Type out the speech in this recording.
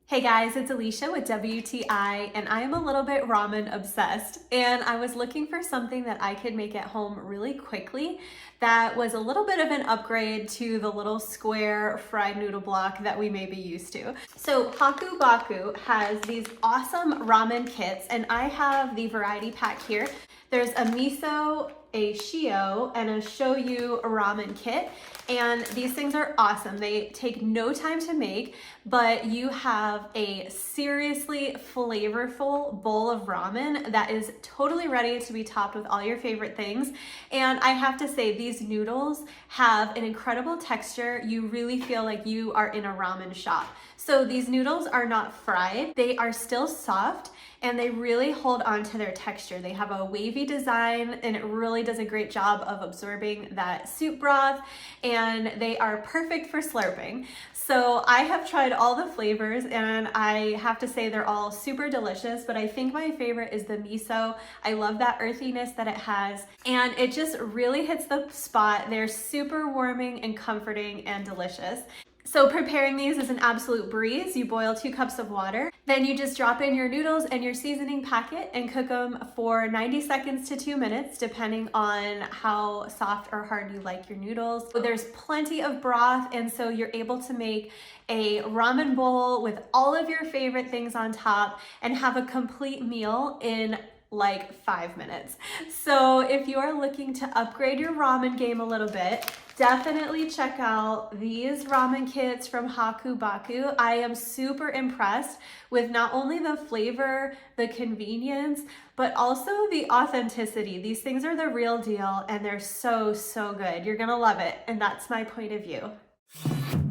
Hey guys, it's Alicia with WTI, and I am a little bit ramen obsessed. And I was looking for something that I could make at home really quickly that was a little bit of an upgrade to the little square fried noodle block that we may be used to. So Hakubaku has these awesome ramen kits, and I have the variety pack here. There's a miso, a shio, and a shoyu ramen kit. And these things are awesome. They take no time to make, but you have a seriously flavorful bowl of ramen that is totally ready to be topped with all your favorite things. And I have to say, these noodles have an incredible texture. You really feel like you are in a ramen shop. So these noodles are not fried. They are still soft and they really hold on to their texture. They have a wavy design and it really does a great job of absorbing that soup broth, and they are perfect for slurping. So I have tried all the flavors and I have to say they're all super delicious, but I think my favorite is the miso. I love that earthiness that it has and it just really hits the spot. They're super warming and comforting and delicious. So preparing these is an absolute breeze. You boil 2 cups of water, then you just drop in your noodles and your seasoning packet and cook them for 90 seconds to 2 minutes, depending on how soft or hard you like your noodles. There's plenty of broth, and so you're able to make a ramen bowl with all of your favorite things on top and have a complete meal in like 5 minutes. So if you are looking to upgrade your ramen game a little bit, definitely check out these ramen kits from Hakubaku. I am super impressed with not only the flavor, the convenience, but also the authenticity. These things are the real deal and they're so good. You're gonna love it, and that's my point of view.